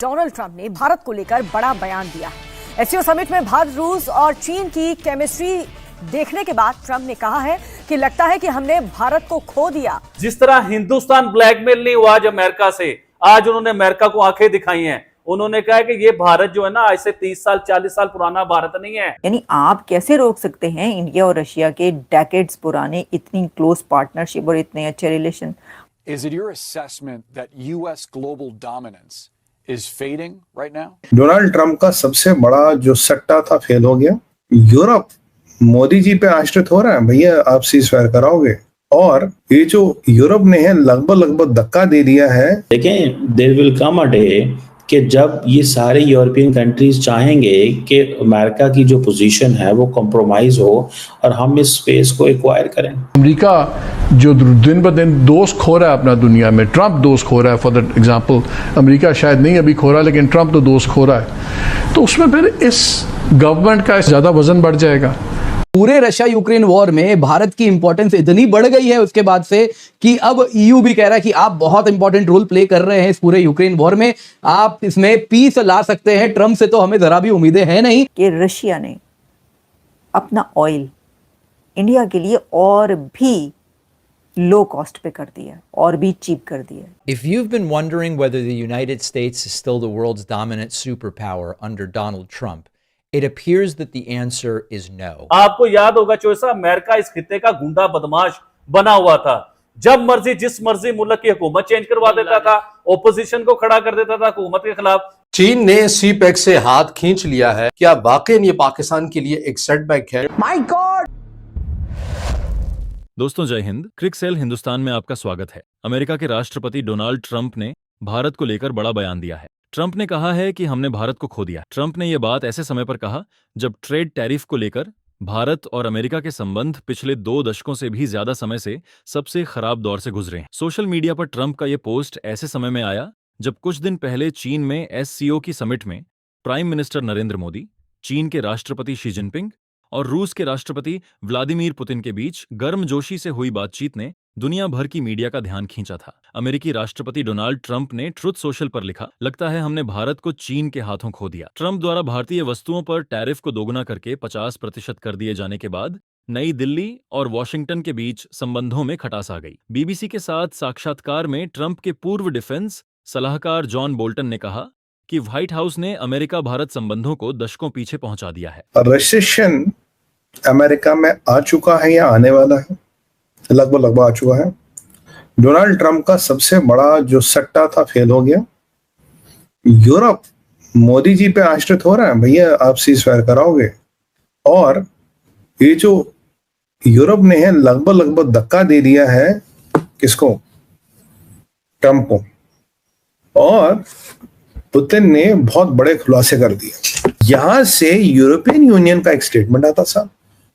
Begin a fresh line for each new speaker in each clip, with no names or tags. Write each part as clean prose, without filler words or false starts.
Donald Trump ने भारत को लेकर बड़ा बयान दिया है। एससीओ समिट में भारत, रूस और चीन की केमिस्ट्री देखने के बाद ट्रंप ने कहा है कि लगता है कि हमने भारत को खो दिया।
जिस तरह हिंदुस्तान ब्लैकमेल नहीं हुआ आज अमेरिका से, आज उन्होंने अमेरिका को आंखें दिखाई हैं। उन्होंने कहा कि ये भारत जो है ना, आज से 30 साल 40 साल पुराना भारत नहीं है।
यानी आप कैसे रोक सकते हैं इंडिया और रशिया के डेकेड्स पुराने इतनी क्लोज पार्टनरशिप और इतने अच्छे relation?
Is it your assessment that US global dominance is fading right now?
Donald Trump का सबसे बड़ा जो सट्टा था फेल हो गया। यूरोप मोदी जी पे आश्रित हो रहा है, भैया आप सीज फायर कराओगे, और ये जो यूरोप ने है लगभग धक्का दे दिया है।
देखें, there will come a day कि जब ये सारे यूरोपियन कंट्रीज चाहेंगे कि अमेरिका की जो पोजीशन है वो कॉम्प्रोमाइज हो और हम इस स्पेस को एक्वायर करें।
अमेरिका जो दिन ब दिन दोस्त खो रहा है अपना दुनिया में, ट्रंप दोस्त खो रहा है। फॉर दैट एग्जांपल, अमेरिका शायद नहीं अभी खो रहा, लेकिन ट्रंप तो दोस्त खो रहा है, तो उसमें फिर इस गवर्नमेंट का ज़्यादा वजन बढ़ जाएगा।
पूरे रशिया यूक्रेन वॉर में भारत की इंपॉर्टेंस इतनी बढ़ गई है उसके बाद से कि अब ईयू भी कह रहा है कि आप बहुत इंपॉर्टेंट रोल प्ले कर रहे हैं इस पूरे यूक्रेन वॉर में, आप इसमें पीस ला सकते हैं। ट्रंप से तो हमें जरा भी उम्मीदें हैं नहीं
कि रशिया ने अपना ऑयल इंडिया के लिए और भी लो कॉस्ट पे कर दिया और भी चीप कर दिया।
If you've been wondering whether the United States is still the world's dominant superpower under Donald Trump, it appears that the answer is no.
आपको याद होगा चोसा, अमेरिका इस खित्ते का गुंडा बदमाश बना हुआ था। जब मर्जी जिस मर्जी मुल्क की हुकूमत चेंज करवा देता था, ओपोजिशन को खड़ा कर देता था हुकूमत के खिलाफ।
चीन ने सीपेक से हाथ खींच लिया है। क्या वाकई ये पाकिस्तान के लिए एक सेटबैक है?
My God.
दोस्तों जय हिंद। क्रिकसेल हिंदुस्तान में आपका स्वागत है। अमेरिका के राष्ट्रपति डोनाल्ड ट्रंप ने भारत को लेकर बड़ा बयान दिया है। ट्रंप ने कहा है कि हमने भारत को खो दिया। ट्रंप ने यह बात ऐसे समय पर कहा जब ट्रेड टैरिफ को लेकर भारत और अमेरिका के संबंध पिछले 2 दशकों से भी ज्यादा समय से सबसे खराब दौर से गुजरे हैं। सोशल मीडिया पर ट्रंप का यह पोस्ट ऐसे समय में आया जब कुछ दिन पहले चीन में एससीओ की समिट में प्राइम मिनिस्टर नरेंद्र मोदी, चीन के राष्ट्रपति शी जिनपिंग और रूस के राष्ट्रपति व्लादिमीर पुतिन के बीच गर्मजोशी से हुई बातचीत ने दुनिया भर की मीडिया का ध्यान खींचा था। अमेरिकी राष्ट्रपति डोनाल्ड ट्रंप ने ट्रुथ सोशल पर लिखा, लगता है हमने भारत को चीन के हाथों खो दिया। ट्रंप द्वारा भारतीय वस्तुओं पर टैरिफ को दोगुना करके 50% कर दिए जाने के बाद नई दिल्ली और वॉशिंगटन के बीच संबंधों में खटास आ गई। बीबीसी के साथ साक्षात्कार में ट्रंप के पूर्व डिफेंस सलाहकार जॉन बोल्टन ने कहा कि व्हाइट हाउस ने अमेरिका भारत संबंधों को दशकों पीछे पहुंचा दिया है।
रिसेशन अमेरिका में आ चुका है या आने वाला है, लगभग आ चुका है। डोनाल्ड ट्रंप का सबसे बड़ा जो सट्टा था फेल हो गया। यूरोप मोदी जी पे आश्रित हो रहा है, भैया आप सीज फायर कराओगे, और ये जो यूरोप ने है लगभग धक्का दे दिया है किसको? ट्रंप को। और पुतिन ने बहुत बड़े खुलासे कर दिए। यहां से यूरोपियन यूनियन का एक स्टेटमेंट आता साहब।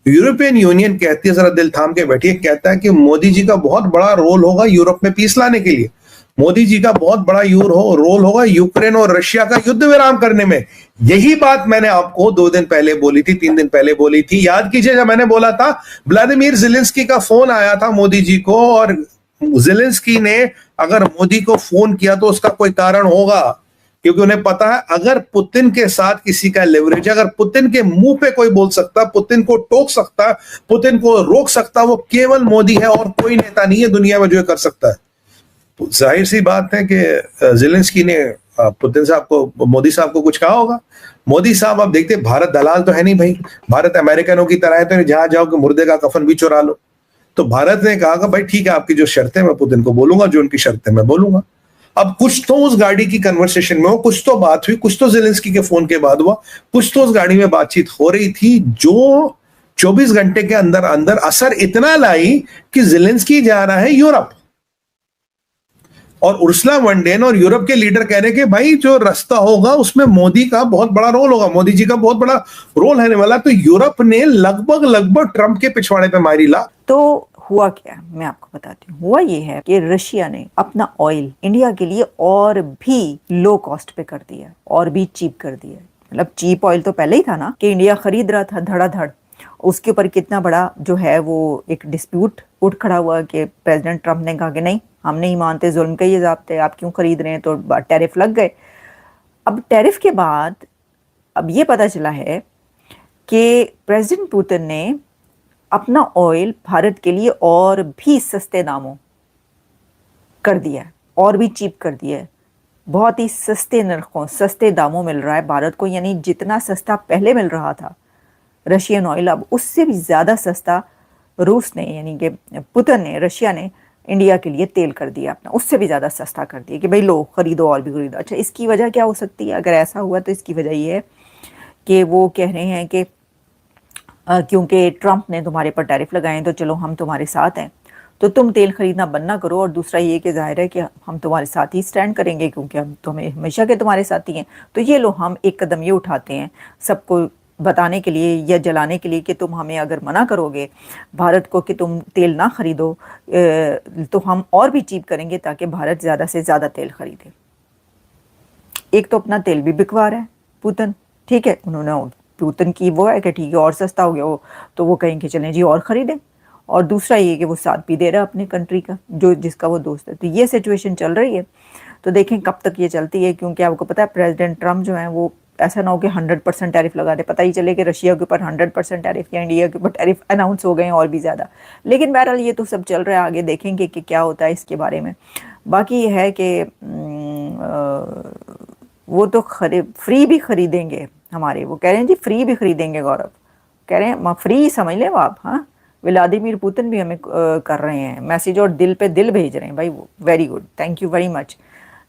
यूरोपियन यूनियन कहती है, जरा दिल थाम के बैठिए, कहता है कि मोदी जी का बहुत बड़ा रोल होगा यूरोप में पीस लाने के लिए। मोदी जी का बहुत बड़ा रोल होगा यूक्रेन और रशिया का युद्ध विराम करने में। यही बात मैंने आपको 2 दिन पहले बोली थी, 3 दिन पहले बोली थी। याद कीजिए, जब मैंने बोला था व्लादिमीर ज़ेलेंस्की का फोन आया था मोदी जी को, और ज़ेलेंस्की ने अगर मोदी को फोन किया तो उसका कोई कारण होगा, क्योंकि उन्हें पता है अगर पुतिन के साथ किसी का लेवरेज, अगर पुतिन के मुंह पे कोई बोल सकता, पुतिन को टोक सकता, पुतिन को रोक सकता, वो केवल मोदी है और कोई नेता नहीं है दुनिया में जो कर सकता है। तो जाहिर सी बात है कि ज़ेलेंस्की ने पुतिन साहब को, मोदी साहब को कुछ कहा होगा। मोदी साहब आप देखते, भारत दलाल तो है नहीं भाई, भारत अमेरिकनों की तरह है, तो जहां जाओ कि मुर्दे का कफन भी चुरा लो। तो भारत ने कहा भाई ठीक है, आपकी जो शर्तें मैं पुतिन को बोलूंगा, जो उनकी शर्तें मैं बोलूंगा। अब कुछ तो उस गाड़ी की कन्वर्सेशन में हो, कुछ तो बात हुई, कुछ तो ज़ेलेंस्की के फोन के बाद हुआ, कुछ तो उस गाड़ी में बातचीत हो रही थी जो 24 घंटे के अंदर अंदर असर इतना लाई कि ज़ेलेंस्की जा रहा है यूरोप, और उर्सुला वॉन डर लेयन और यूरोप के लीडर कह रहे हैं कि भाई जो रास्ता होगा उसमें मोदी का बहुत बड़ा रोल होगा, मोदी जी का बहुत बड़ा रोल रहने वाला। तो यूरोप ने लगभग ट्रंप के पिछवाड़े पे मारी ला।
तो हुआ क्या, मैं आपको बताती हूँ। हुआ ये है कि रशिया ने अपना ऑयल इंडिया के लिए और भी लो कॉस्ट पे कर दिया और भी चीप कर दिया। मतलब चीप ऑयल तो पहले ही था ना, कि इंडिया खरीद रहा था धड़ाधड़। उसके ऊपर कितना बड़ा जो है वो एक डिस्प्यूट उठ खड़ा हुआ कि प्रेसिडेंट ट्रंप ने कहा कि नहीं, हम नहीं मानते, जुल्म के ये ज़ाब्ते, आप क्यों खरीद रहे हैं, तो टैरिफ लग गए। अब टैरिफ के बाद अब ये पता चला है कि प्रेसिडेंट पुतिन ने अपना ऑयल भारत के लिए और भी सस्ते दामों कर दिया है, और भी चीप कर दिया है। बहुत ही सस्ते नरखों, सस्ते दामों मिल रहा है भारत को, यानी जितना सस्ता पहले मिल रहा था रशियन ऑयल, अब उससे भी ज़्यादा सस्ता रूस ने, यानी कि पुतिन ने, रशिया ने इंडिया के लिए तेल कर दिया अपना, उससे भी ज़्यादा सस्ता कर दिया कि भाई लो खरीदो और भी खरीदो। अच्छा, इसकी वजह क्या हो सकती है? अगर ऐसा हुआ तो इसकी वजह ये है कि वो कह रहे हैं कि क्योंकि ट्रंप ने तुम्हारे पर टैरिफ लगाए हैं तो चलो हम तुम्हारे साथ हैं, तो तुम तेल खरीदना बंद ना करो। और दूसरा ये कि जाहिर है कि हम तुम्हारे साथ ही स्टैंड करेंगे क्योंकि हम तुम्हें हमेशा के तुम्हारे साथ ही हैं। तो ये लो हम एक कदम ये उठाते हैं सबको बताने के लिए या जलाने के लिए कि तुम हमें अगर मना करोगे भारत को कि तुम तेल ना खरीदो तो हम और भी चीप करेंगे ताकि भारत ज़्यादा से ज़्यादा तेल खरीदे। एक तो अपना तेल भी बिकवा रहा है पुतिन, ठीक है, उन्होंने पुतिन की वो है कि ठीक है और सस्ता हो गया वो, तो वो कहेंगे चलें जी और ख़रीदें। और दूसरा ये कि वो साथ भी दे रहा है अपनी कंट्री का, जो जिसका वो दोस्त है। तो ये सिचुएशन चल रही है, तो देखें कब तक ये चलती है, क्योंकि आपको पता है प्रेसिडेंट ट्रंप जो है वो ऐसा ना हो कि 100% टैरिफ लगा दे, पता ही चले कि रशिया के ऊपर 100% टैरिफ या इंडिया के ऊपर टैरिफ अनाउंस हो गए हैं और भी ज़्यादा। लेकिन बहरहाल ये तो सब चल रहा है, आगे देखेंगे कि क्या होता है इसके बारे में। बाकी ये है कि वो तो फ्री भी खरीदेंगे हमारे, वो कह रहे हैं जी फ्री भी खरीदेंगे, गौरव कह रहे हैं फ्री समझ लें वो आप। हाँ, व्लादिमीर पुतिन भी हमें कर रहे हैं मैसेज और दिल पे दिल भेज रहे हैं भाई, वो very good, thank you very much.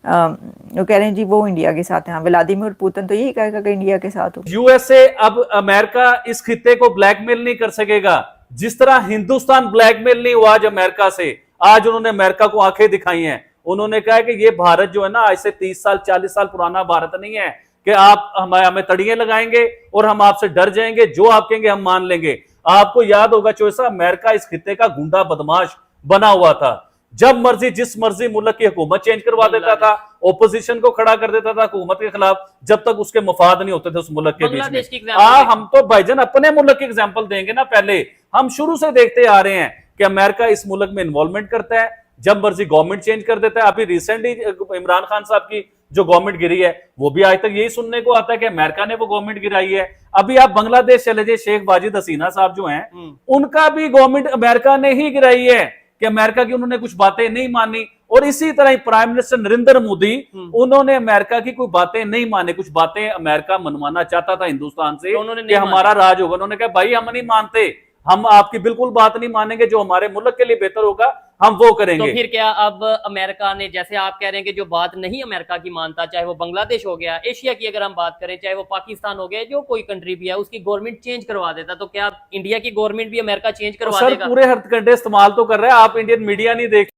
वो कह रहे हैं जी वो इंडिया के साथ हैं। व्लादिमीर पुतिन तो यही कहेगा कि इंडिया के साथ हो।
यूएसए अब अमेरिका इस खित्ते को ब्लैकमेल नहीं कर सकेगा, जिस तरह हिंदुस्तान ब्लैकमेल नहीं हुआ आज अमेरिका से। आज उन्होंने अमेरिका को आंखें दिखाई हैं, उन्होंने कहा कि ये भारत जो है ना आज से 30 साल 40 साल पुराना भारत नहीं है कि आप हमें तड़ियां लगाएंगे और हम आपसे डर जाएंगे, जो आप कहेंगे हम मान लेंगे। आपको याद होगा चोइसा, अमेरिका इस खित्ते का गुंडा बदमाश बना हुआ था। जब मर्जी जिस मर्जी मुल्क की हुकूमत चेंज करवा देता था, ओपोजिशन को खड़ा कर देता था हुकूमत के खिलाफ, जब तक उसके मफाद नहीं होते थे उस मुल्क के बीच में। हम तो भाईजान अपने मुल्क की एग्जांपल देंगे ना, पहले हम शुरू से देखते आ रहे हैं कि अमेरिका इस मुल्क में इन्वॉल्वमेंट करता है, जब मर्जी गवर्नमेंट चेंज कर देता है। अभी रिसेंटली इमरान खान साहब की जो गवर्नमेंट गिरी है, वो भी आज तक यही सुनने को आता है कि अमेरिका ने वो गवर्नमेंट गिराई है। अभी आप बांग्लादेश चले जाइए, शेख वाजिद हसीना साहब जो हैं, उनका भी गवर्नमेंट अमेरिका ने ही गिराई है कि अमेरिका की उन्होंने कुछ बातें नहीं मानी। और इसी तरह प्राइम मिनिस्टर नरेंद्र मोदी, उन्होंने अमेरिका की कोई बातें नहीं माने, कुछ बातें अमेरिका मनवाना चाहता था हिंदुस्तान से कि हमारा राज होगा, उन्होंने कहा भाई हम नहीं मानते, हम आपकी बिल्कुल बात नहीं मानेंगे, जो हमारे मुल्क के लिए बेहतर होगा हम वो करेंगे।
तो फिर क्या अब अमेरिका ने, जैसे आप कह रहे हैं कि जो बात नहीं अमेरिका की मानता, चाहे वो बांग्लादेश हो गया, एशिया की अगर हम बात करें, चाहे वो पाकिस्तान हो गया, जो कोई कंट्री भी है, उसकी गवर्नमेंट चेंज करवा देता, तो क्या इंडिया की गवर्नमेंट भी अमेरिका चेंज करवा देगा?
पूरे हथकंडे इस्तेमाल तो कर रहे हैं, आप इंडियन मीडिया नहीं देख